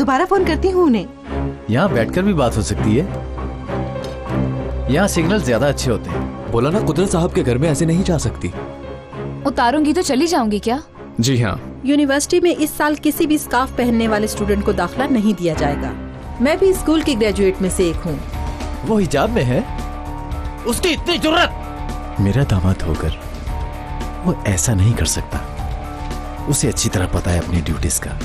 दोबारा फोन करती हूँ उन्हें। यहाँ बैठकर भी बात हो सकती है, यहाँ सिग्नल ज्यादा अच्छे होते हैं। बोला ना कुदरत साहब के घर में ऐसे नहीं जा सकती। उतारूंगी तो चली जाऊंगी क्या? जी हाँ। यूनिवर्सिटी में इस साल किसी भी स्कार्फ पहनने वाले स्टूडेंट को दाखिला नहीं दिया जाएगा। मैं भी स्कूल की ग्रेजुएट में से एक हूँ। वो हिजाब में है, उसकी इतनी जुर्रत। मेरा दामाद होकर वो ऐसा नहीं कर सकता। उसे अच्छी तरह पता है अपनी ड्यूटीज का।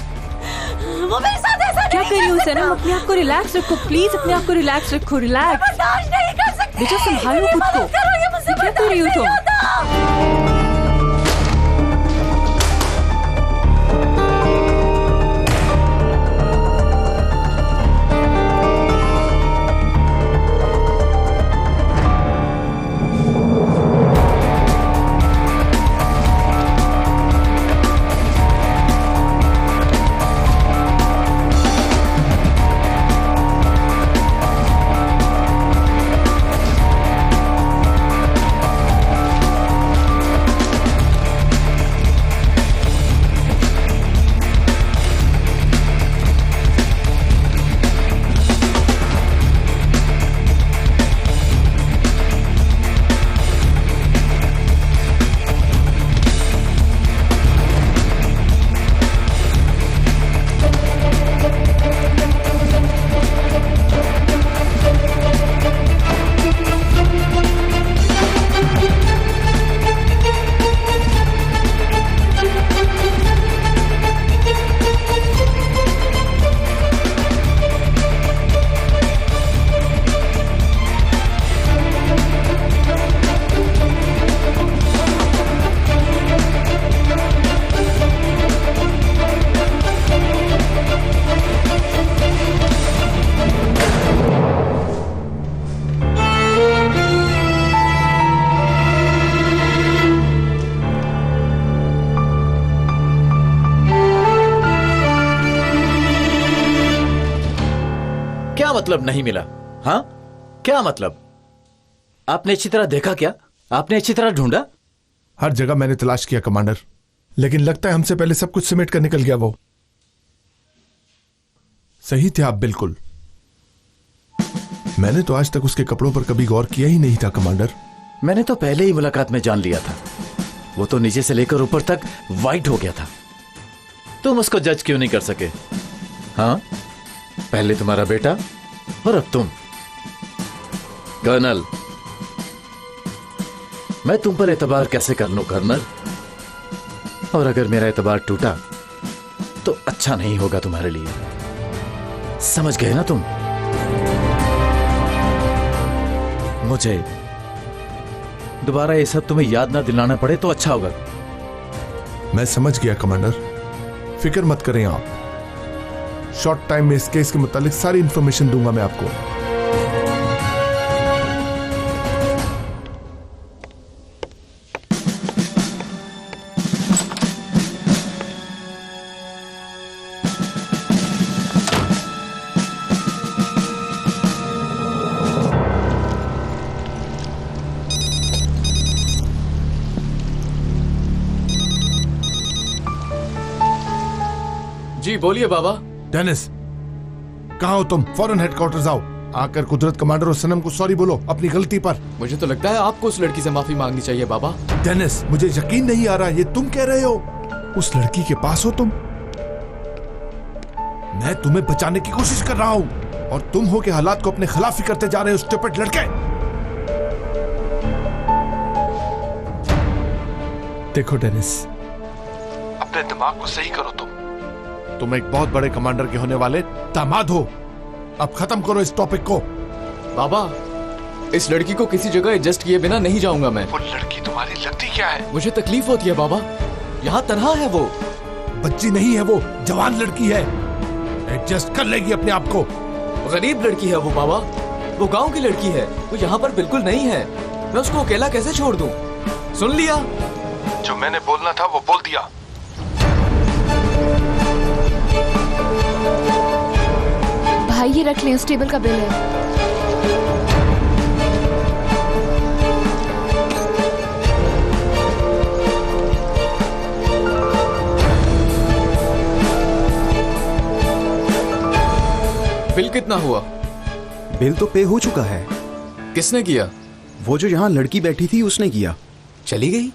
वो मेरे साथ ऐसा क्या कर रही हो सनम? अपने आप को रिलैक्स रखो प्लीज, अपने आप को रिलैक्स रखो। रिलैक्स बर्दाश्त नहीं कर सकती। बेटा संभालो खुद को। क्या कर रही हो तुम? क्या मतलब नहीं मिला? हाँ, क्या मतलब? आपने अच्छी तरह देखा क्या? आपने अच्छी तरह ढूंढा? हर जगह मैंने तलाश किया कमांडर, लेकिन लगता है हमसे पहले सब कुछ समेट कर निकल गया। वो सही थे आप बिल्कुल। मैंने तो आज तक उसके कपड़ों पर कभी गौर किया ही नहीं था कमांडर। मैंने तो पहले ही मुलाकात में जान लिया था। वो तो नीचे से लेकर ऊपर तक वाइट हो गया था। तुम उसको जज क्यों नहीं कर सके? हाँ, पहले तुम्हारा बेटा और अब तुम। कर्नल, मैं तुम पर एतबार कैसे कर लूं कर्नल? और अगर मेरा एतबार टूटा तो अच्छा नहीं होगा तुम्हारे लिए। समझ गए ना तुम? मुझे दोबारा ये सब तुम्हें याद ना दिलाना पड़े तो अच्छा होगा। मैं समझ गया कमांडर, फिक्र मत करें आप। शॉर्ट टाइम में इस केस के मुतालिक सारी इंफॉर्मेशन दूंगा मैं आपको। जी बोलिए बाबा। डेनिस, कहाँ हो तुम? फौरन हेडक्वार्टर्स आओ। आकर कुदरत कमांडर और सनम को सॉरी बोलो अपनी गलती पर। मुझे तो लगता है आपको उस लड़की से माफी मांगनी चाहिए बाबा। डेनिस, मुझे यकीन नहीं आ रहा ये तुम कह रहे हो। उस लड़की के पास हो तुम? मैं तुम्हें बचाने की कोशिश कर रहा हूं और तुम हो के हालात को अपने खिलाफ ही करते जा रहे हो स्टूपिड लड़के। देखो डेनिस, अपने दिमाग को सही करो। तुम एक बहुत बड़े कमांडर के होने वाले दामाद हो। अब खत्म करो इस टॉपिक को। बाबा, इस लड़की को किसी जगह एडजस्ट किए बिना नहीं जाऊंगा मैं। वो लड़की तुम्हारी लगती क्या है? मुझे तकलीफ होती है बाबा। यहाँ तनहा है वो। बच्ची नहीं है वो, जवान लड़की है। एडजस्ट कर लेगी अपने आप को। गरीब लड़की है वो बाबा। वो गांव की लड़की है। वो यहाँ पर बिल्कुल नहीं है। मैं उसको अकेला कैसे छोड़ दूं? सुन लिया? जो मैंने बोलना था वो बोल दिया। भाई ये रख लें, इस टेबल का बिल है। कितना हुआ? बिल तो पे हो चुका है। किसने किया? वो जो यहाँ लड़की बैठी थी उसने किया। चली गई?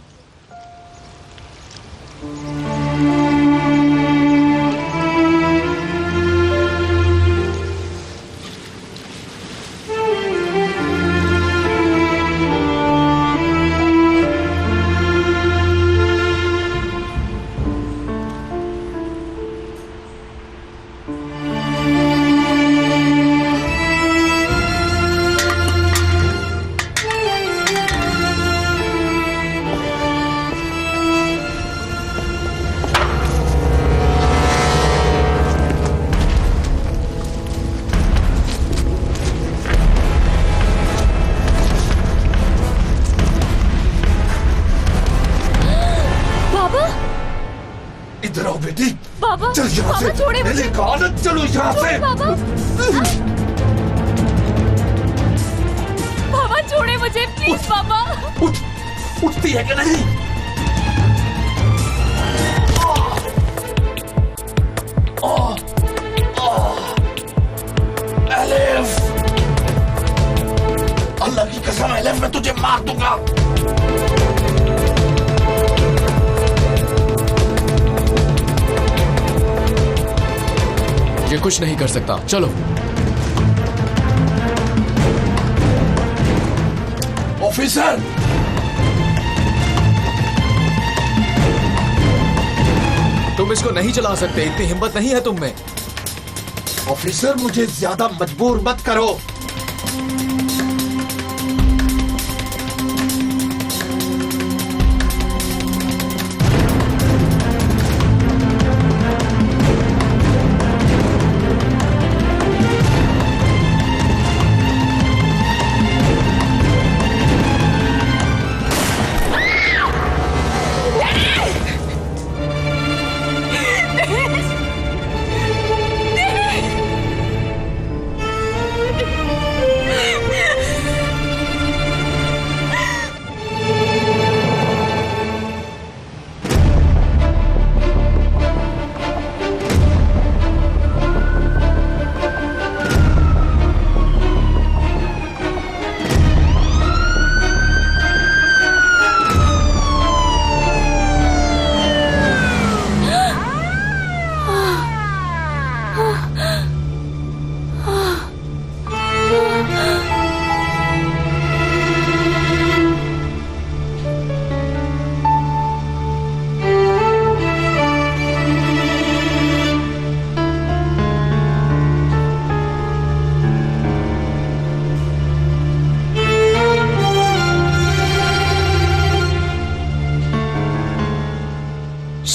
इधर आओ बेटी। बाबा, चल यहाँ से। छोड़े मुझे। मेरी कहानी चलो यहाँ से। बाबा छोड़े मुझे प्लीज बाबा। उठती है कि नहीं? एलिफ, अल्लाह की कसम एलिफ, मैं तुझे मार दूंगा। ये कुछ नहीं कर सकता। चलो। ऑफिसर, तुम इसको नहीं चला सकते, इतनी हिम्मत नहीं है तुम में। ऑफिसर मुझे ज्यादा मजबूर मत करो।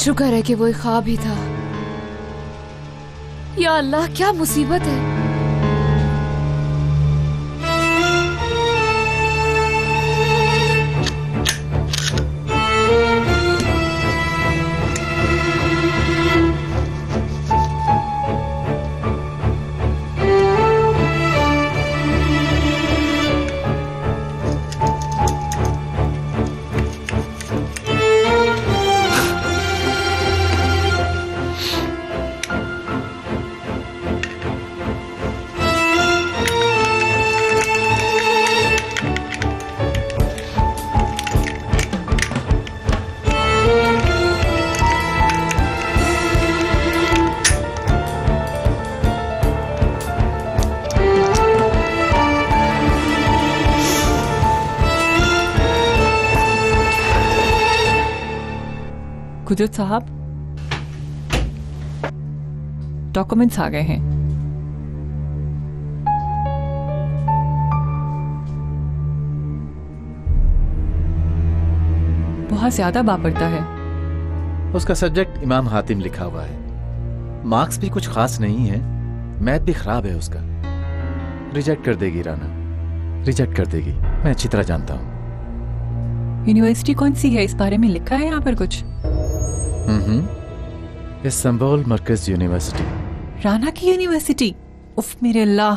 शुक्र है कि वो एक ख्वाब ही था। या अल्लाह, क्या मुसीबत है। कुदरत साहब, डॉक्यूमेंट्स आ गए हैं। बहुत ज्यादा बापरता है। उसका सब्जेक्ट इमाम हातिम लिखा हुआ है। मार्क्स भी कुछ खास नहीं है, मैथ भी खराब है उसका। रिजेक्ट कर देगी राना, रिजेक्ट कर देगी, मैं अच्छी तरह जानता हूँ। यूनिवर्सिटी कौन सी है, इस बारे में लिखा है यहाँ पर कुछ? इस्तांबुल मरकज यूनिवर्सिटी। राना की यूनिवर्सिटी? उफ मेरे अल्लाह।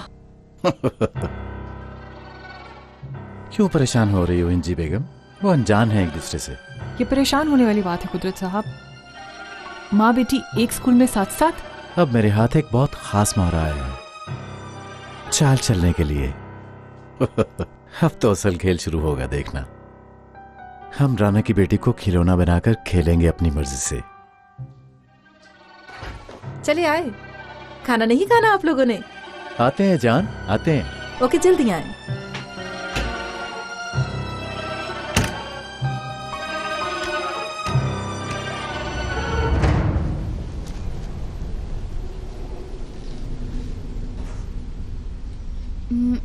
क्यों परेशान हो रही हो इंजी बेगम? वो अनजान है एक दूसरे से। ये परेशान होने वाली बात है कुदरत साहब। माँ बेटी एक स्कूल में साथ साथ। अब मेरे हाथ एक बहुत खास मोहरा आया है। चाल चलने के लिए। अब तो असल खेल शुरू होगा, देखना। हम राना की बेटी को खिलौना बनाकर खेलेंगे अपनी मर्जी से। चले आए, खाना नहीं खाना आप लोगों ने? आते हैं जान, आते हैं। ओके, जल्दी आए।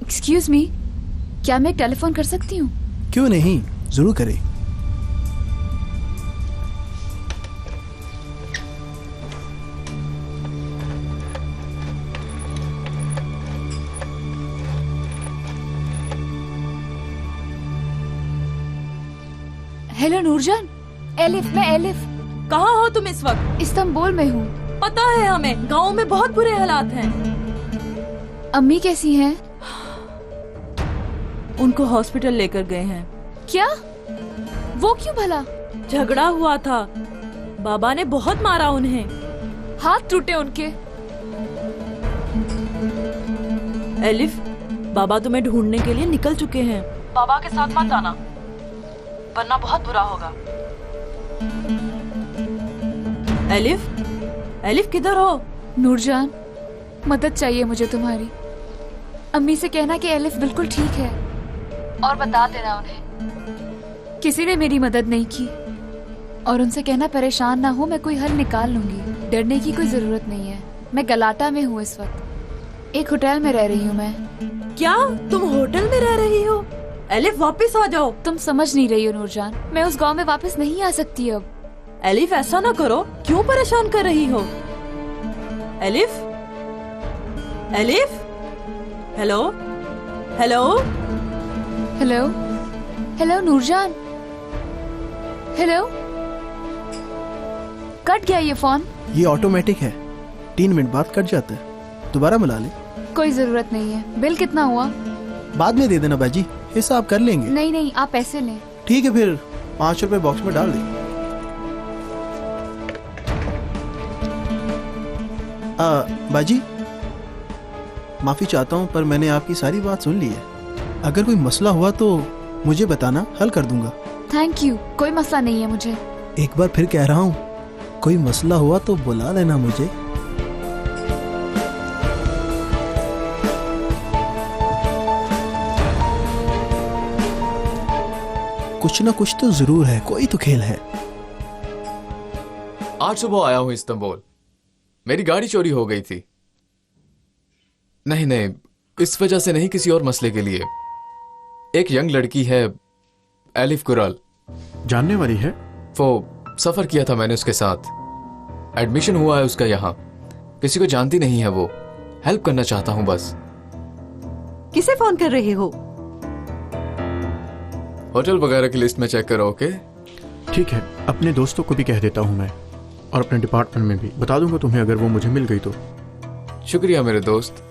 एक्सक्यूज मी, क्या मैं टेलीफोन कर सकती हूँ? क्यों नहीं, जरूर करें। हेलो नूरजान, एलिफ, मैं एलिफ। कहाँ हो तुम इस वक्त? इस्तांबुल में हूँ। पता है हमें, गांव में बहुत बुरे हालात हैं। अम्मी कैसी हैं? उनको हॉस्पिटल लेकर गए हैं। क्या? वो क्यों भला? झगड़ा हुआ था, बाबा ने बहुत मारा उन्हें। हाथ टूटे उनके। एलिफ, बाबा तुम्हें ढूंढने के लिए निकल चुके हैं। बाबा के साथ मत जाना, वरना बहुत बुरा होगा। एलिफ, एलिफ किधर हो? नूरजान, मदद चाहिए मुझे तुम्हारी। अम्मी से कहना कि एलिफ बिल्कुल ठीक है, और बता देना उन्हें किसी ने मेरी मदद नहीं की, और उनसे कहना परेशान ना हो, मैं कोई हल निकाल लूंगी। डरने की कोई जरूरत नहीं है। मैं गलाटा में हूँ इस वक्त, एक होटल में रह रही हूँ मैं। क्या तुम होटल में रह रही हो? एलिफ, वापस आ जाओ। तुम समझ नहीं रही हो नूरजान, मैं उस गांव में वापस नहीं आ सकती अब। एलिफ, ऐसा ना करो, क्यों परेशान कर रही हो? Elif, Elif, hello, hello, hello, hello Noorjan, hello. कट गया ये फोन। ये ऑटोमेटिक है, 3 मिनट बाद कट जाता है, दोबारा मिला ले। कोई जरूरत नहीं है। बिल कितना हुआ? बाद में दे देना बाजी, हिसाब कर लेंगे। नहीं नहीं, आप पैसे लें। ठीक है, फिर 5 रुपए बॉक्स में डाल दे। बाजी, माफी चाहता हूँ, पर मैंने आपकी सारी बात सुन ली है। अगर कोई मसला हुआ तो मुझे बताना, हल कर दूंगा। थैंक यू, कोई मसला नहीं है मुझे। एक बार फिर कह रहा हूँ, कोई मसला हुआ तो बुला लेना मुझे। कुछ ना कुछ तो जरूर है, कोई तो खेल है। आज सुबह आया हूं इस्तांबुल। मेरी गाड़ी चोरी हो गई थी। नहीं नहीं, इस वजह से नहीं, किसी और मसले के लिए। एक यंग लड़की है, एलिफ कुराल। जानने वाली है? वो सफर किया था मैंने उसके साथ। एडमिशन हुआ है उसका यहाँ। किसी को जानती नहीं है वो। हेल्प करना चाहता हूँ बस। किसे फोन कर रहे हो? होटल वगैरह की लिस्ट में चेक करो। ओके, ठीक है, अपने दोस्तों को भी कह देता हूँ मैं, और अपने डिपार्टमेंट में भी बता दूंगा तुम्हें, अगर वो मुझे मिल गई तो। शुक्रिया मेरे दोस्त,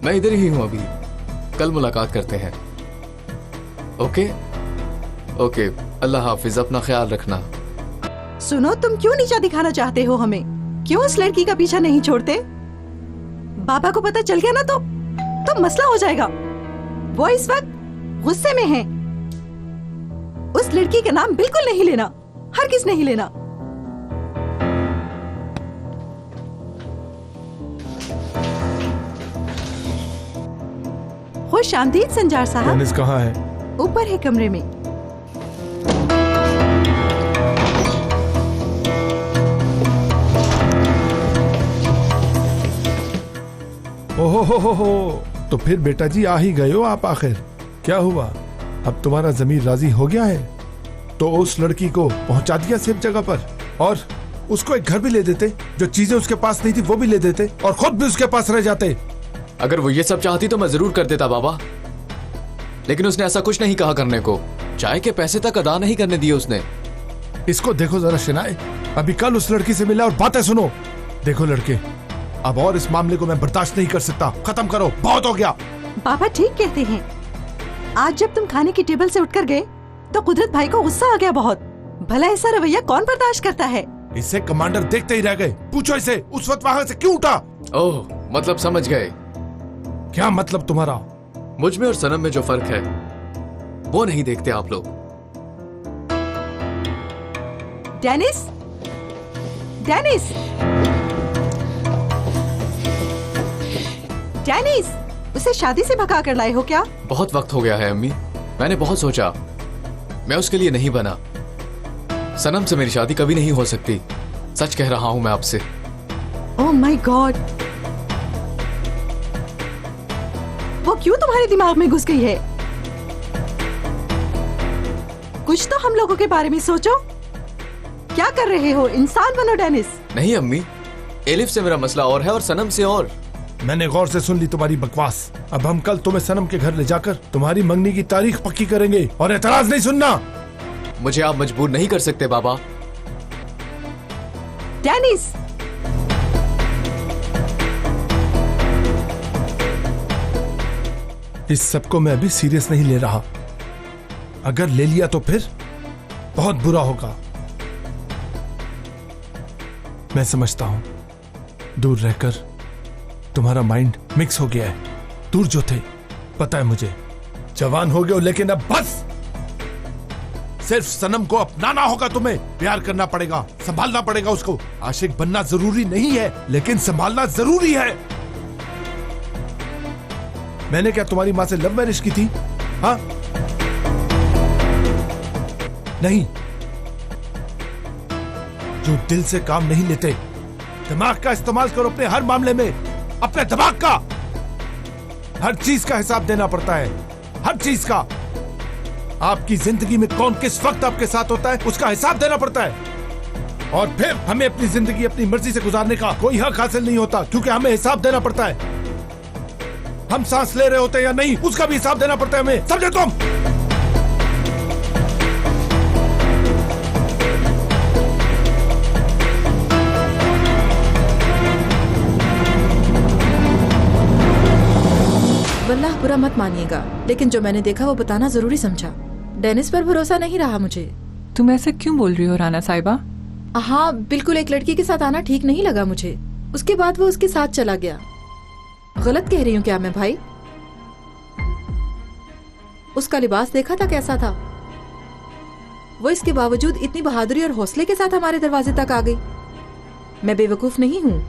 मैं इधर ही हूँ अभी। कल मुलाकात करते हैं। ओके ओके, अल्लाह हाफिज, अपना ख्याल रखना। सुनो, तुम क्यों नीचा दिखाना चाहते हो हमें? क्यों उस लड़की का पीछा नहीं छोड़ते? बाबा को पता चल गया ना तो मसला हो जाएगा। वो इस वक्त गुस्से में है। उस लड़की का नाम बिल्कुल नहीं लेना, हरगिज़ नहीं लेना। खुश आमदीद संजार साहब। डेनिस कहाँ है? ऊपर है कमरे में। ओहो हो, तो फिर बेटा जी आ ही गए हो आप आखिर। क्या हुआ, अब तुम्हारा जमीर राजी हो गया है? तो उस लड़की को पहुंचा दिया सेफ जगह पर, और उसको एक घर भी ले देते, जो चीजें उसके पास नहीं थी वो भी ले देते, और खुद भी उसके पास रह जाते। अगर वो ये सब चाहती तो मैं जरूर कर देता बाबा, लेकिन उसने ऐसा कुछ नहीं कहा करने को। चाय के पैसे तक अदा नहीं करने दिए उसने। इसको देखो जरा शिनाए, अभी कल उस लड़की से मिला और बातें सुनो। देखो लड़के, अब और इस मामले को मैं बर्दाश्त नहीं कर सकता, खत्म करो, बहुत हो गया। पापा ठीक कहते हैं। आज जब तुम खाने की टेबल से उठकर गए तो कुदरत भाई को गुस्सा आ गया बहुत। भला ऐसा रवैया कौन बर्दाश्त करता है? इसे कमांडर देखते ही रह गए। पूछो इसे उस वक्त वहां से क्यों उठा। ओह, मतलब समझ गए। क्या मतलब तुम्हारा? मुझ में और सनम में जो फर्क है वो नहीं देखते आप लोग। डेनिस, डेनिस, डेनिस, उसे शादी से भगा कर लाए हो क्या? बहुत वक्त हो गया है अम्मी, मैंने बहुत सोचा, मैं उसके लिए नहीं बना। सनम से मेरी शादी कभी नहीं हो सकती, सच कह रहा हूं मैं आपसे। ओह माय गॉड, वो क्यों तुम्हारे दिमाग में घुस गई है? कुछ तो हम लोगों के बारे में सोचो। क्या कर रहे हो? इंसान बनो डेनिस। नहीं अम्मी, एलिफ से मेरा मसला और है और सनम से और। मैंने गौर से सुन ली तुम्हारी बकवास। अब हम कल तुम्हें सनम के घर ले जाकर तुम्हारी मंगनी की तारीख पक्की करेंगे और एतराज नहीं सुनना। मुझे आप मजबूर नहीं कर सकते बाबा। डेनिस, इस सबको मैं अभी सीरियस नहीं ले रहा। अगर ले लिया तो फिर बहुत बुरा होगा। मैं समझता हूं, दूर रहकर तुम्हारा माइंड मिक्स हो गया है। दूर जो थे, पता है मुझे, जवान हो गए हो, लेकिन अब बस। सिर्फ सनम को अपनाना होगा, तुम्हें प्यार करना पड़ेगा, संभालना पड़ेगा उसको। आशिक बनना जरूरी नहीं है, लेकिन संभालना जरूरी है। मैंने क्या तुम्हारी माँ से लव मैरिज की थी? हाँ? नहीं। जो दिल से काम नहीं लेते, दिमाग का इस्तेमाल करो अपने हर मामले में। अपने दिमाग का हर चीज का हिसाब देना पड़ता है, हर चीज का। आपकी जिंदगी में कौन किस वक्त आपके साथ होता है, उसका हिसाब देना पड़ता है। और फिर हमें अपनी जिंदगी अपनी मर्जी से गुजारने का कोई हक हासिल नहीं होता, क्योंकि हमें हिसाब देना पड़ता है। हम सांस ले रहे होते हैं या नहीं, उसका भी हिसाब देना पड़ता है हमें। समझे तुम? वल्लाह बुरा मत मानिएगा, लेकिन जो मैंने देखा वो बताना जरूरी समझा। डेनिस पर भरोसा नहीं रहा मुझे। तुम ऐसे क्यों बोल रही हो राना साहिबा? हाँ, बिल्कुल एक लड़की के साथ आना ठीक नहीं लगा मुझे। उसके बाद वो उसके साथ चला गया। गलत कह रही हूँ क्या मैं भाई? उसका लिबास देखा था कैसा था? वो इसके बावजूद इतनी बहादुरी और हौसले के साथ हमारे दरवाजे तक आ गई। मैं बेवकूफ नहीं हूँ।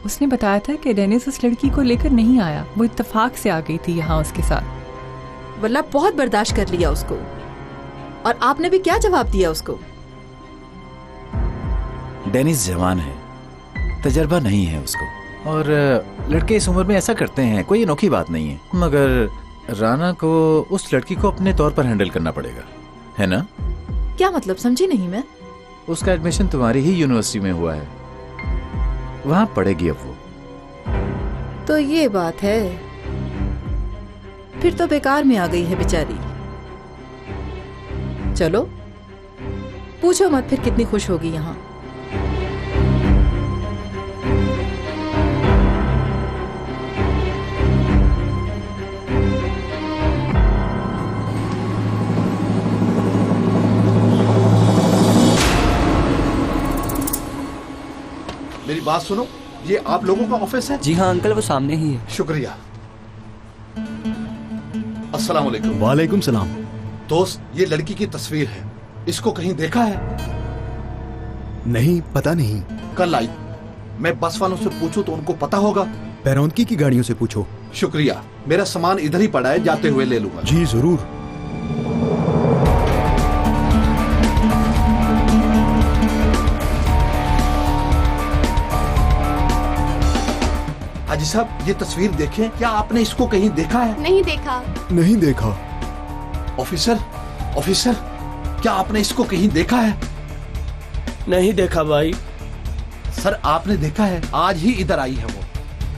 उसने बताया था कि डेनिस उस लड़की को लेकर नहीं आया, वो इत्तेफाक से आ गई थी यहाँ उसके साथ। वल्लाह बहुत बर्दाश्त कर लिया उसको। और आपने भी क्या जवाब दिया उसको? डेनिस जवान है, तजर्बा नहीं है उसको, और लड़के इस उम्र में ऐसा करते हैं, कोई अनोखी बात नहीं है। मगर राना को उस लड़की को अपने तौर पर हैंडल करना पड़ेगा, है ना? क्या मतलब, समझी नहीं मैं। उसका एडमिशन तुम्हारी ही यूनिवर्सिटी में हुआ है, वहां पढ़ेगी अब वो। तो ये बात है, फिर तो बेकार में आ गई है बेचारी। चलो पूछो मत फिर कितनी खुश होगी यहाँ। मेरी बात सुनो, ये आप लोगों का ऑफिस है? जी हाँ अंकल, वो सामने ही है। शुक्रिया। अस्सलाम वालेकुम। वालेकुम सलाम। दोस्त, ये लड़की की तस्वीर है, इसको कहीं देखा है? नहीं, पता नहीं। कल आई, मैं बस वालों से पूछूं तो उनको पता होगा। पैरौंदकी की गाड़ियों से पूछो। शुक्रिया, मेरा सामान इधर ही पड़ा है, जाते हुए ले लूंगा। जी जरूर। हाजी साहब, ये तस्वीर देखें, क्या आपने इसको कहीं देखा है? नहीं देखा। नहीं देखा। ऑफिसर, ऑफिसर, क्या आपने इसको कहीं देखा है? नहीं देखा भाई। सर आपने देखा है, आज ही इधर आई है वो।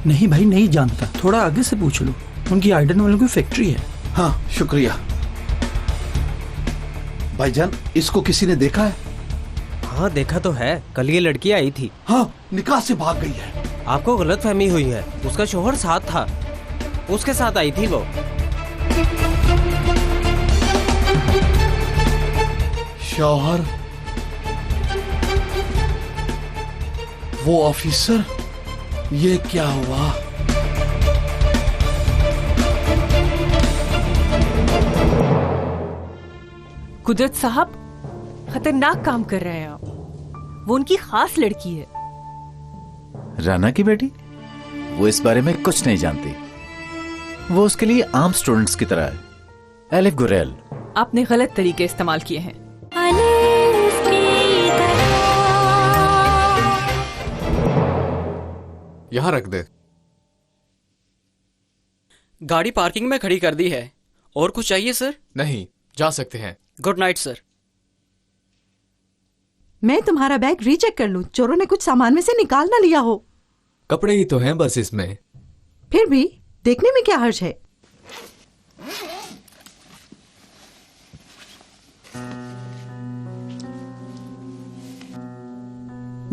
नहीं भाई, नहीं जानता, थोड़ा आगे से पूछ लो, उनकी आइडन वालों की फैक्ट्री है। हाँ शुक्रिया। भाईजान, इसको किसी ने देखा है? हाँ देखा तो है, कल ये लड़की आई थी। हाँ, निकाह से भाग गई है। आपको गलतफहमी हुई है, उसका शोहर साथ था, उसके साथ आई थी वो। शौहर? वो ऑफिसर? ये क्या हुआ? कुदरत साहब, खतरनाक काम कर रहे हैं आप। वो उनकी खास लड़की है। राना की बेटी? वो इस बारे में कुछ नहीं जानती। वो उसके लिए आम स्टूडेंट्स की तरह है। एलिफ गुरेल। आपने गलत तरीके इस्तेमाल किए हैं। यहां रख दे। गाड़ी पार्किंग में खड़ी कर दी है। और कुछ चाहिए सर? नहीं, जा सकते हैं। Good night sir. मैं तुम्हारा बैग रीचेक कर लूं, चोरों ने कुछ सामान में से निकाल ना लिया हो। कपड़े ही तो हैं बस इसमें। फिर भी देखने में क्या हर्ज है।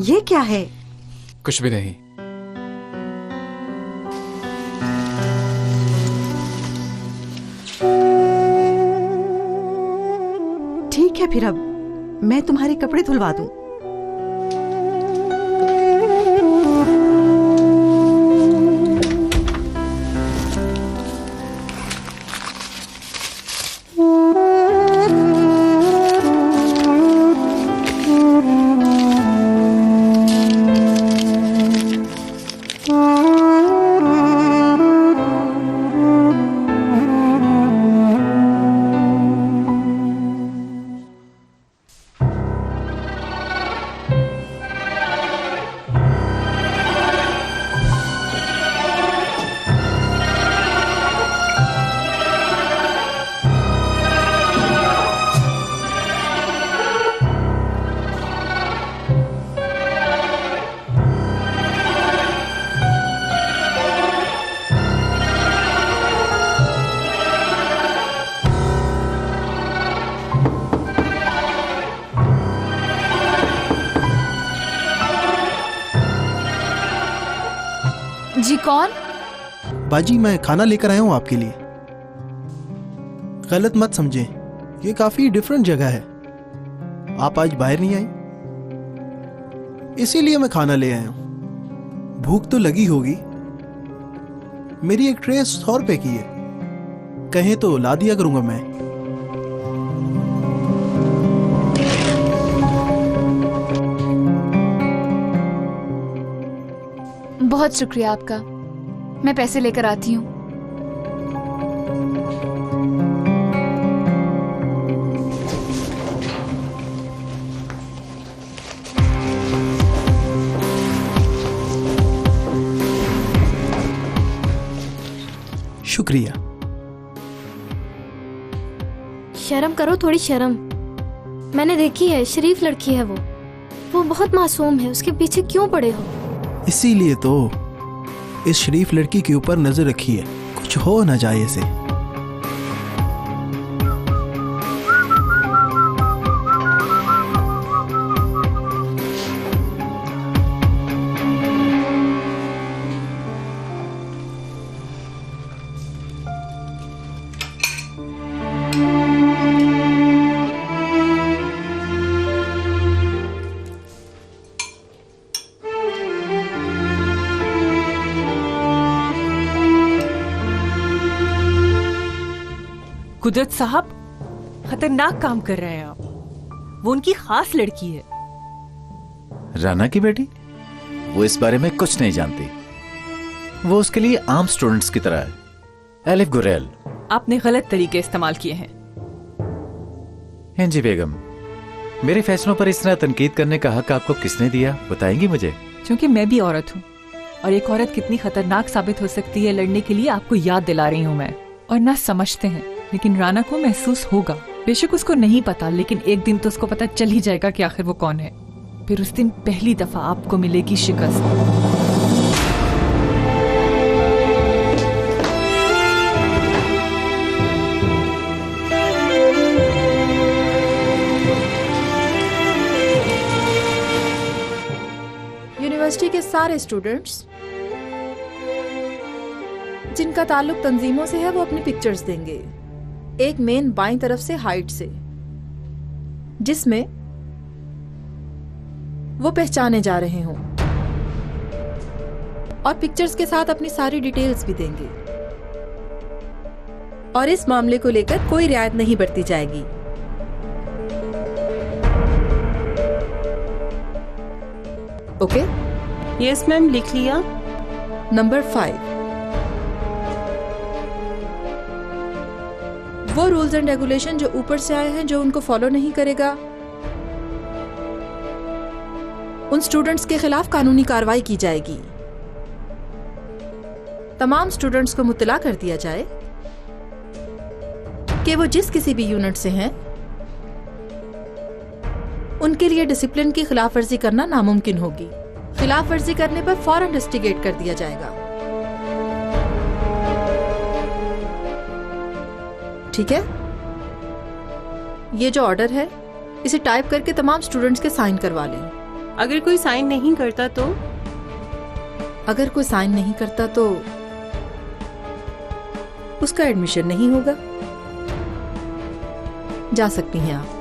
ये क्या है? कुछ भी नहीं। ठीक है, फिर अब मैं तुम्हारे कपड़े धुलवा दूं। जी कौन? बाजी, मैं खाना लेकर आया हूं आपके लिए। गलत मत समझें, ये काफी डिफरेंट जगह है। आप आज बाहर नहीं आई, इसीलिए मैं खाना ले आया हूं। भूख तो लगी होगी। मेरी एक ट्रे 100 रुपए की है, कहें तो ला दिया करूंगा मैं। बहुत शुक्रिया आपका। मैं पैसे लेकर आती हूँ। शुक्रिया। शर्म करो, थोड़ी शर्म। मैंने देखी है, शरीफ लड़की है वो बहुत मासूम है। उसके पीछे क्यों पड़े हो? इसीलिए तो इस शरीफ लड़की के ऊपर नजर रखी है, कुछ हो ना जाए इसे। कुदरत साहब, खतरनाक काम कर रहे हैं आप। वो उनकी खास लड़की है। राना की बेटी? वो इस बारे में कुछ नहीं जानती। वो उसके लिए आम स्टूडेंट्स की तरह है। एलिफ गुरेल। आपने गलत तरीके इस्तेमाल किए हैं। हिंजी बेगम, मेरे फैसलों पर इस तरह तनकीद करने का हक आपको किसने दिया, बताएंगी मुझे? क्योंकि मैं भी औरत हूँ, और एक औरत कितनी खतरनाक साबित हो सकती है लड़ने के लिए आपको याद दिला रही हूँ मैं। और ना समझते हैं, लेकिन राना को महसूस होगा। बेशक उसको नहीं पता, लेकिन एक दिन तो उसको पता चल ही जाएगा कि आखिर वो कौन है। फिर उस दिन पहली दफा आपको मिलेगी शिकस्त। यूनिवर्सिटी के सारे स्टूडेंट्स जिनका ताल्लुक तंजीमों से है, वो अपनी पिक्चर्स देंगे। एक मेन बाईं तरफ से हाइट से, जिसमें वो पहचाने जा रहे हों, और पिक्चर्स के साथ अपनी सारी डिटेल्स भी देंगे। और इस मामले को लेकर कोई रियायत नहीं बरती जाएगी। ओके? यस मैम, लिख लिया। नंबर 5, वो रूल्स एंड रेगुलेशन जो ऊपर से आए हैं, जो उनको फॉलो नहीं करेगा, उन स्टूडेंट्स के खिलाफ कानूनी कार्रवाई की जाएगी। तमाम स्टूडेंट्स को मुतला कर दिया जाए कि वो जिस किसी भी यूनिट से हैं, उनके लिए डिसिप्लिन की खिलाफ वर्जी करना नामुमकिन होगी। खिलाफ वर्जी करने पर फौरन इन्वेस्टिगेट कर दिया जाएगा। ठीक है? ये जो ऑर्डर है, इसे टाइप करके तमाम स्टूडेंट्स के साइन करवा लें। अगर कोई साइन नहीं करता तो? अगर कोई साइन नहीं करता तो उसका एडमिशन नहीं होगा। जा सकती हैं आप।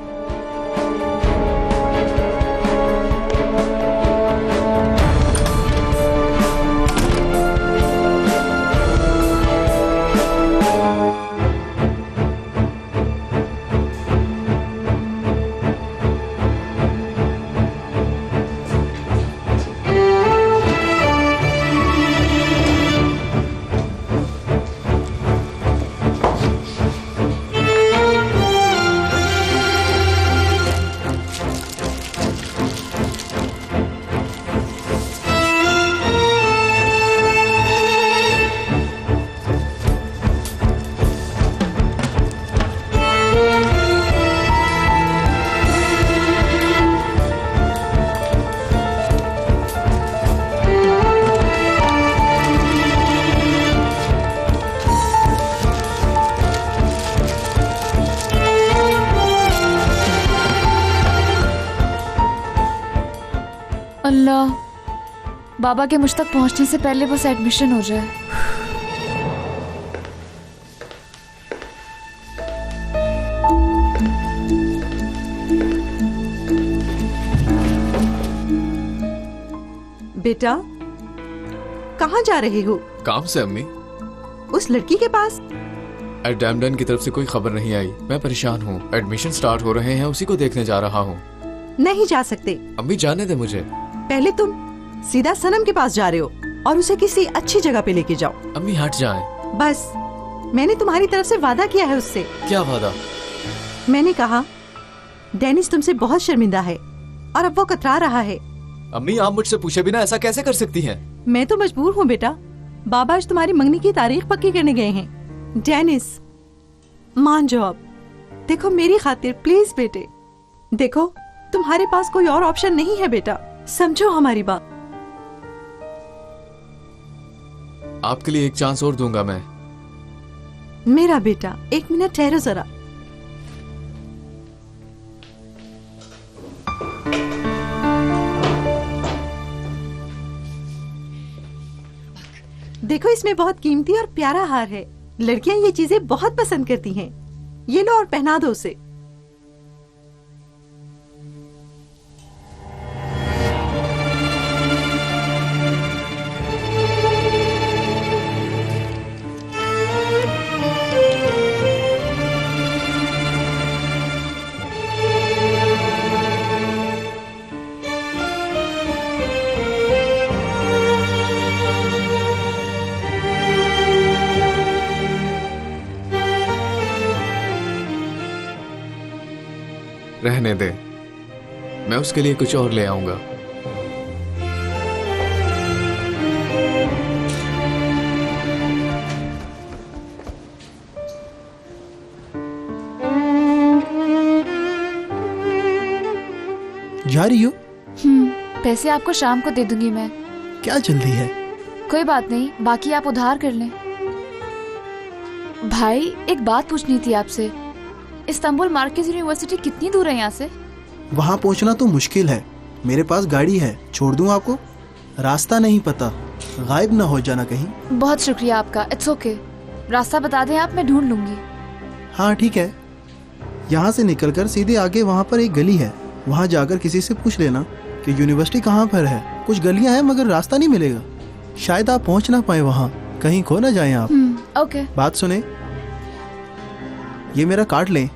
अल्लाह, बाबा के मुझ तक पहुंचने से पहले बस एडमिशन हो जाए। बेटा, कहाँ जा रहे हो? काम से अम्मी। उस लड़की के पास? एडमडन की तरफ से कोई खबर नहीं आई। मैं परेशान हूँ। एडमिशन स्टार्ट हो रहे हैं, उसी को देखने जा रहा हूँ। नहीं जा सकते। अम्मी जाने दे मुझे। पहले तुम सीधा सनम के पास जा रहे हो और उसे किसी अच्छी जगह पे लेके जाओ। अम्मी हट जाएं। बस, मैंने तुम्हारी तरफ से वादा किया है उससे। क्या वादा? मैंने कहा डेनिस तुमसे बहुत शर्मिंदा है और अब वो कतरा रहा है। अम्मी, आप मुझसे पूछे बिना ऐसा कैसे कर सकती हैं? मैं तो मजबूर हूँ बेटा। बाबा आज तुम्हारी मंगनी की तारीख पक्की करने गए हैं। डेनिस, मान जाओ अब। देखो मेरी खातिर प्लीज बेटे। देखो तुम्हारे पास कोई और ऑप्शन नहीं है बेटा, समझो हमारी बात। आपके लिए एक चांस और दूंगा मैं। मेरा बेटा, एक मिनट ठहरो जरा। देखो इसमें बहुत कीमती और प्यारा हार है। लड़कियां ये चीजें बहुत पसंद करती हैं। ये लो और पहना दो उसे। रहने दे, मैं उसके लिए कुछ और ले आऊंगा। जा रही हो? पैसे आपको शाम को दे दूंगी मैं। क्या जल्दी है? कोई बात नहीं, बाकी आप उधार कर लें। भाई, एक बात पूछनी थी आपसे। इस्तांबुल मार्केज यूनिवर्सिटी कितनी दूर है यहाँ से? वहाँ पहुँचना तो मुश्किल है। मेरे पास गाड़ी है, छोड़ दूँ आपको? रास्ता नहीं पता, गायब ना हो जाना कहीं। बहुत शुक्रिया आपका। इट्स ओके, रास्ता बता दें आप, मैं ढूंढ लूंगी। हाँ ठीक है। यहाँ से निकलकर सीधे आगे वहाँ पर एक गली है, वहाँ जाकर किसी से पूछ लेना कि यूनिवर्सिटी कहाँ पर है। कुछ गलियाँ हैं मगर रास्ता नहीं मिलेगा। शायद आप पहुँच ना पाए वहाँ, कहीं खो ना जाएं आप। ओके। बात सुने, ये मेरा कार्ड लें।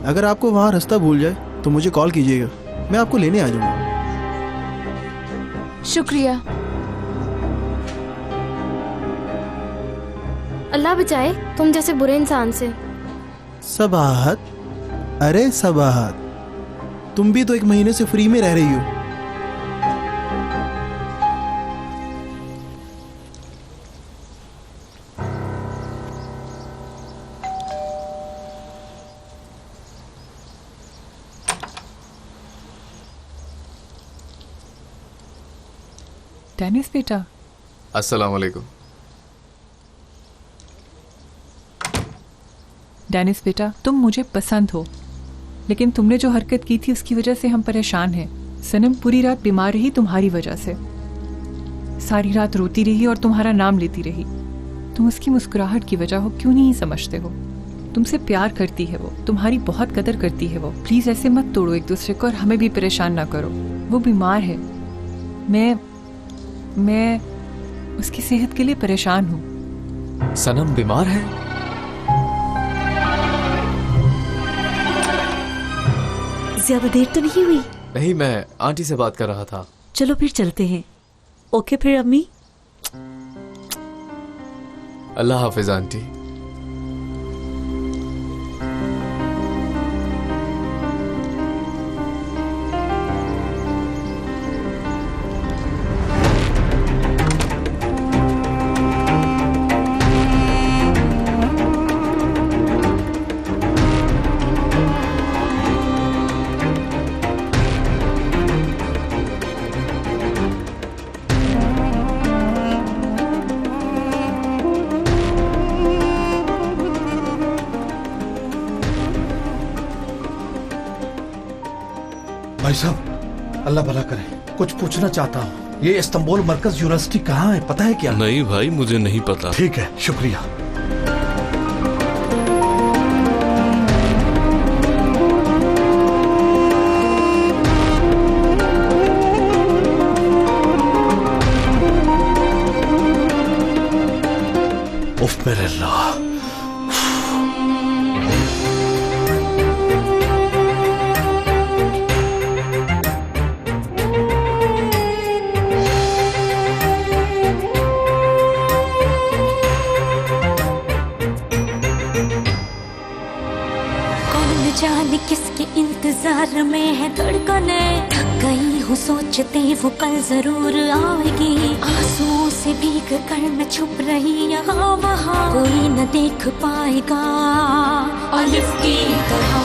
अगर आपको वहाँ रास्ता भूल जाए तो मुझे कॉल कीजिएगा, मैं आपको लेने आ जाऊँगा। शुक्रिया। अल्लाह बचाए तुम जैसे बुरे इंसान से। सबाहत, अरे सबाहत, तुम भी तो 1 महीने से फ्री में रह रही हो। डेनिस बेटा। अस्सलाम वालेकुम। डेनिस बेटा, तुम मुझे पसंद हो, लेकिन तुमने जो हरकत की थी उसकी वजह से हम परेशान हैं। सनम पूरी रात बीमार रही तुम्हारी वजह से, सारी रात रोती रही और तुम्हारा नाम लेती रही। तुम उसकी मुस्कुराहट की वजह हो, क्यों नहीं समझते हो? तुमसे प्यार करती है वो, तुम्हारी बहुत कदर करती है वो। प्लीज ऐसे मत तोड़ो एक दूसरे को और हमें भी परेशान ना करो। वो बीमार है, मैं उसकी सेहत के लिए परेशान हूँ। सनम बीमार है? ज्यादा देर तो नहीं हुई? नहीं, मैं आंटी से बात कर रहा था। चलो फिर चलते हैं। ओके फिर अम्मी। अल्लाह हाफिज आंटी। भाई साहब, अल्लाह भला करे, कुछ पूछना चाहता हूँ। ये इस्तांबुल मरकज यूनिवर्सिटी कहाँ है, पता है क्या? नहीं भाई, मुझे नहीं पता। ठीक है, शुक्रिया। उफ मेरे अल्लाह। जाने किसके इंतजार में है धड़कने, थक गई हूँ सोचते वो कल जरूर आएगी। आंसुओं से भीग कर मैं छुप रही यहाँ वहाँ, कोई न देख पाएगा अलिफ की तरह।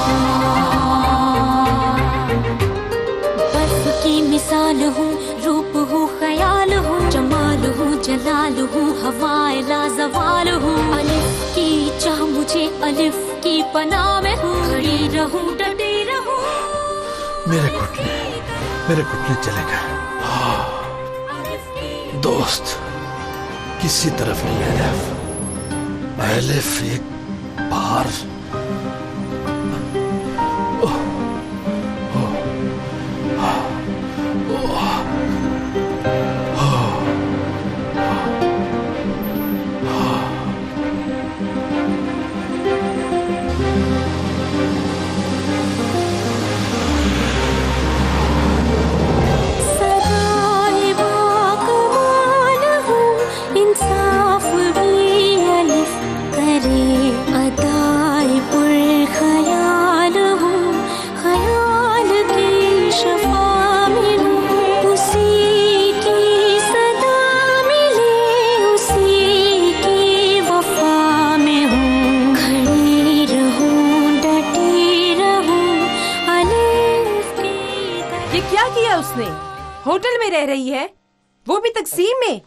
बर्फ की मिसाल हूँ, रूप हूँ, ख्याल हूँ, जमाल हूँ, जलाल हूँ, हवाए लाजवाल हूँ। अलिफ की चाह मुझे अलिफ की पनाह में हूँ, खड़ी रहूं डटी रहूं। मेरे घुटने चले गए। दोस्त किसी तरफ नहीं है। अलिफ एक बार होटल में रह रही है, वो भी तकसीम में।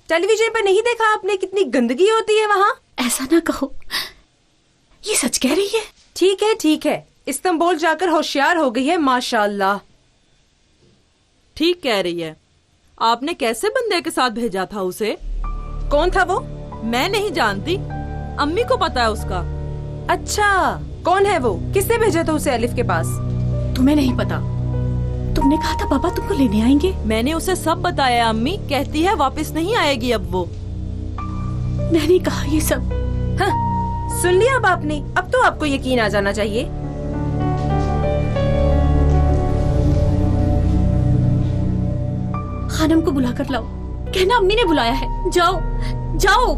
टेलीविजन पर नहीं देखा आपने कितनी गंदगी होती है वहाँ? ऐसा ना कहो, ये सच कह रही है। ठीक है, इस्तांबुल जाकर होशियार हो गई है माशाअल्लाह। ठीक कह रही है। आपने कैसे बंदे के साथ भेजा था उसे? कौन था वो? मैं नहीं जानती, अम्मी को पता है उसका। अच्छा, कौन है वो? किसने भेजा था उसे अलिफ के पास? तुम्हें नहीं पता? तुमने कहा था पापा तुमको लेने आएंगे। मैंने उसे सब बताया। अम्मी कहती है वापस नहीं आएगी अब वो। मैंने कहा ये सब। हाँ, सुन लिया अब आपने। अब तो आपको यकीन आ जाना चाहिए। खानम को बुला कर लाओ। कहना अम्मी ने बुलाया है। जाओ जाओ।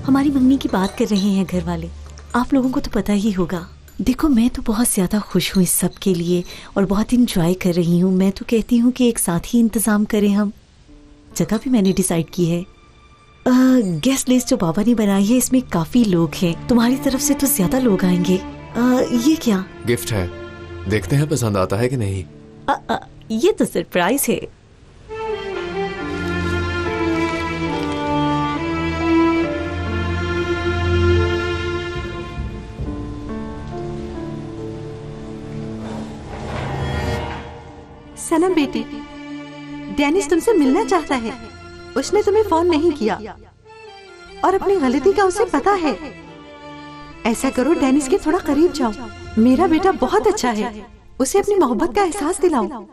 हमारी मंगनी की बात कर रहे हैं घर वाले, आप लोगों को तो पता ही होगा। देखो मैं तो बहुत ज्यादा खुश हूँ इस सब के लिए और बहुत इंजॉय कर रही हूँ। मैं तो कहती हूँ कि एक साथ ही इंतजाम करें हम। जगह भी मैंने डिसाइड की है। गेस्ट लिस्ट जो बाबा ने बनाई है इसमें काफी लोग हैं। तुम्हारी तरफ से तो ज्यादा लोग आएंगे। ये क्या गिफ्ट है, देखते हैं पसंद आता है कि नहीं। ये तो सरप्राइज है। सनम बेटी, डेनिस तुमसे मिलना चाहता है। उसने तुम्हें फोन नहीं किया और अपनी गलती का उसे पता है। ऐसा करो, डेनिस के थोड़ा करीब जाओ। मेरा बेटा बहुत अच्छा है, उसे अपनी मोहब्बत का एहसास दिलाओ।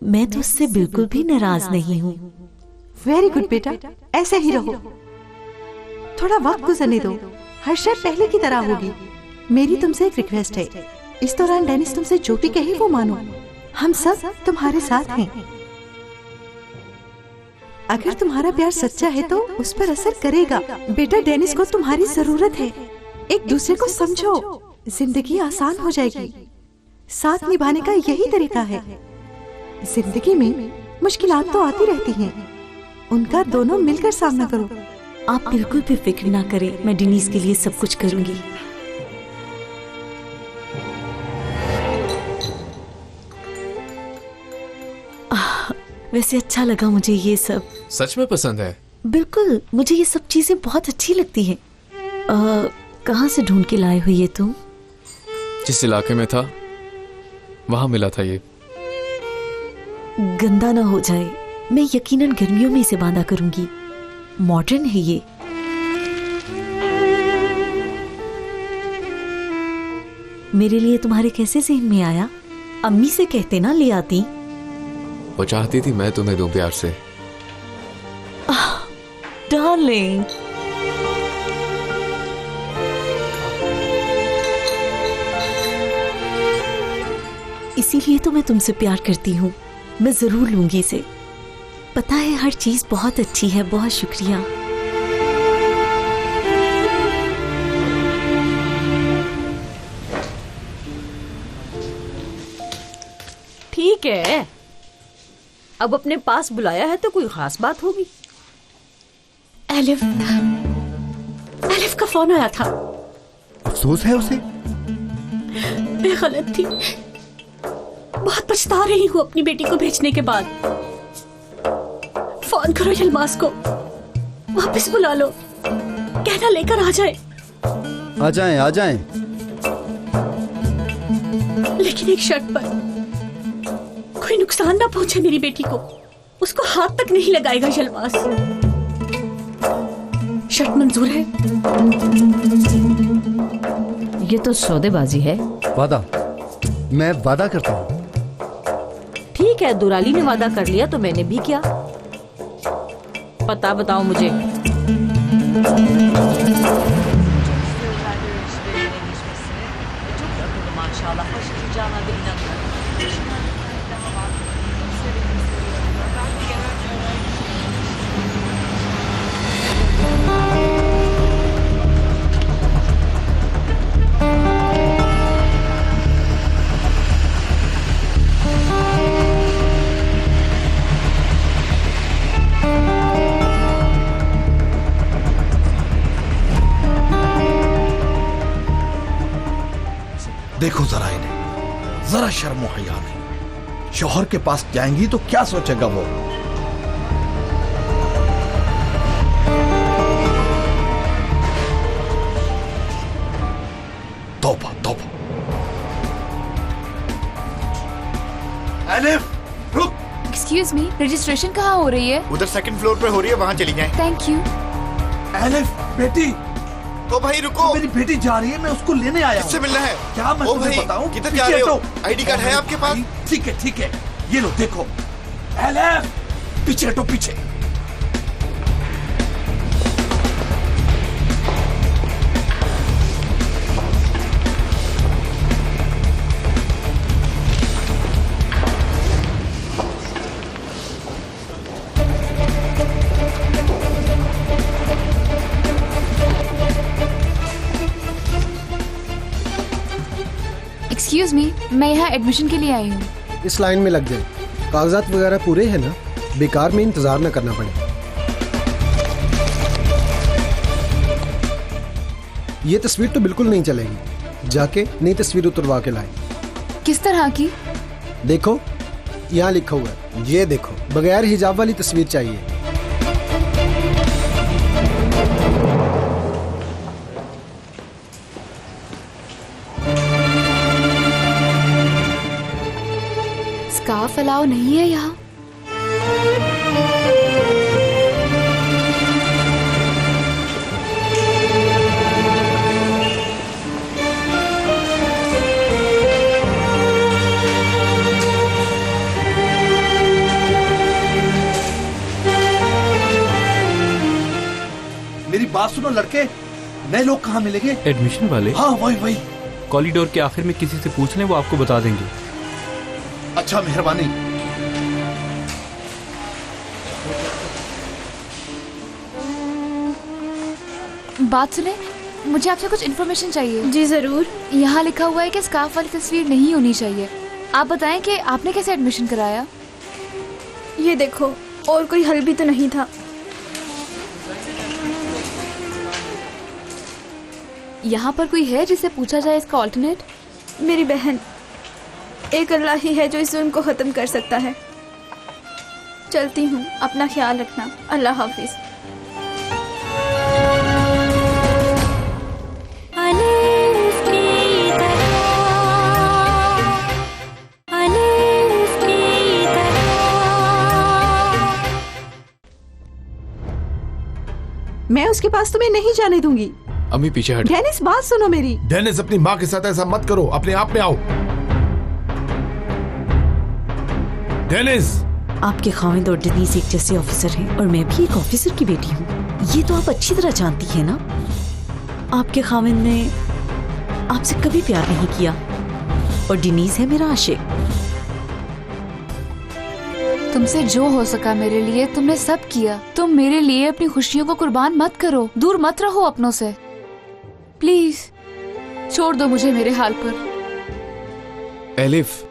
मैं तो उससे बिल्कुल भी नाराज नहीं हूँ। वेरी गुड बेटा, ऐसे ही रहो। थोड़ा वक्त गुजरने दो, हर शय पहले की तरह होगी। मेरी तुमसे एक रिक्वेस्ट है, इस दौरान डेनिस तुमसे जो भी कहे वो मानो। हम सब तुम्हारे साथ हैं। अगर तुम्हारा प्यार सच्चा है तो उस पर असर करेगा। बेटा, डेनिस को तुम्हारी जरूरत है। एक दूसरे को समझो, जिंदगी आसान हो जाएगी। साथ निभाने का यही तरीका है। जिंदगी में मुश्किलात तो आती रहती हैं, उनका दोनों मिलकर सामना करो। आप बिल्कुल भी फिक्र ना करें, मैं डेनिस के लिए सब कुछ करूंगी। वैसे अच्छा लगा मुझे ये सब। सच में पसंद है? बिल्कुल, मुझे ये सब चीजें बहुत अच्छी लगती हैं। कहाँ से ढूंढ के लाए हो ये तुम? जिस इलाके में था वहां मिला था ये। गंदा ना हो जाए, मैं यकीनन गर्मियों में इसे बांधा करूंगी। मॉडर्न है ये। मेरे लिए तुम्हारे कैसे ज़हन में आया? अम्मी से कहते ना ले आती। वो चाहती थी मैं तुम्हें दूं प्यार से। डार्लिंग, इसीलिए तो मैं तुमसे प्यार करती हूँ। मैं जरूर लूंगी इसे। पता है हर चीज बहुत अच्छी है। बहुत शुक्रिया। ठीक है, अब अपने पास बुलाया है तो कोई खास बात होगी। एलिफ का फोन आया था। अफसोस है उसे। मैं गलत थी, बहुत पछता रही हूँ अपनी बेटी को भेजने के बाद। फोन करो यलमास को, वापस बुला लो, कहना लेकर आ जाए। आ जाएं, आ जाएं। लेकिन एक शर्त पर, कोई नुकसान ना पहुंचे मेरी बेटी को। उसको हाथ तक नहीं लगाएगा यलमास। शर्त मंजूर है? ये तो सौदेबाजी है। वादा, मैं वादा करता हूँ। ठीक है, दुराली ने वादा कर लिया तो मैंने भी किया। पता बताओ मुझे। देखो जरा इन्हें, जरा शर्म हया नहीं। शौहर के पास जाएंगी तो क्या सोचेगा वो? तौबा तौबा। एलिफ, रुक। एक्सक्यूज मी, रजिस्ट्रेशन कहाँ हो रही है? उधर सेकंड फ्लोर पे हो रही है, वहाँ चली जाएं। Thank you. एलिफ बेटी, तो भाई रुको, मेरी बेटी जा रही है, मैं उसको लेने आया हूं। किससे मिलना है? क्या मैं तुम्हें बताऊं? किधर जा रहे हो? आईडी कार्ड है आपके पास? ठीक है ठीक है, ये लो देखो। एलिफ, पीछे हटो पीछे। एक्सक्यूज मी, मैं यहाँ एडमिशन के लिए आई हूँ। इस लाइन में लग जाए, कागजात वगैरह पूरे हैं ना, बेकार में इंतजार न करना पड़े। ये तस्वीर तो बिल्कुल नहीं चलेगी, जाके नई तस्वीर उतरवा के लाए। किस तरह की? देखो यहाँ लिखा हुआ है, ये देखो, बगैर हिजाब वाली तस्वीर चाहिए। स्कार्फ अलाउ नहीं है यहाँ। मेरी बात सुनो लड़के, नए लोग कहाँ मिलेंगे? एडमिशन वाले? हाँ वही वही। कॉरिडोर के आखिर में किसी से पूछ लें, वो आपको बता देंगे। अच्छा मेहरबानी। बात सुने, मुझे आपसे कुछ इन्फॉर्मेशन चाहिए। जी जरूर। यहाँ लिखा हुआ है कि स्कार्फ वाली तस्वीर नहीं होनी चाहिए। आप बताएं कि आपने कैसे एडमिशन कराया? ये देखो, और कोई हल भी तो नहीं था। यहाँ पर कोई है जिससे पूछा जाए इसका ऑल्टरनेट? मेरी बहन, एक अल्लाह ही है जो इस जुल्म को खत्म कर सकता है। चलती हूँ, अपना ख्याल रखना। अल्लाह हाफिज। मैं उसके पास तुम्हें नहीं जाने दूंगी। अम्मी पीछे हट। डेनिस, बात सुनो मेरी। डेनिस, अपनी माँ के साथ ऐसा मत करो, अपने आप में आओ। डेनिस, आपके खाविंद और डेनिस एक जैसे ऑफिसर हैं और मैं भी एक ऑफिसर की बेटी हूँ। ये तो आप अच्छी तरह जानती हैं ना। आपके खाविंद ने आपसे कभी प्यार नहीं किया और डेनिस है मेरा आशिक। तुमसे जो हो सका मेरे लिए तुमने सब किया। तुम मेरे लिए अपनी खुशियों को कुर्बान मत करो। दूर मत रहो अपनों से। प्लीज छोड़ दो मुझे मेरे हाल पर। एलिफ,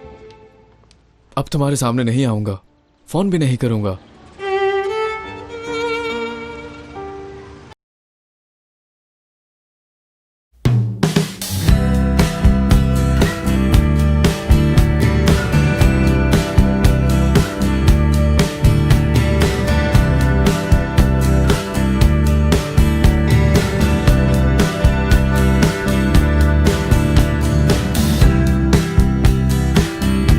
अब तुम्हारे सामने नहीं आऊंगा, फोन भी नहीं करूंगा।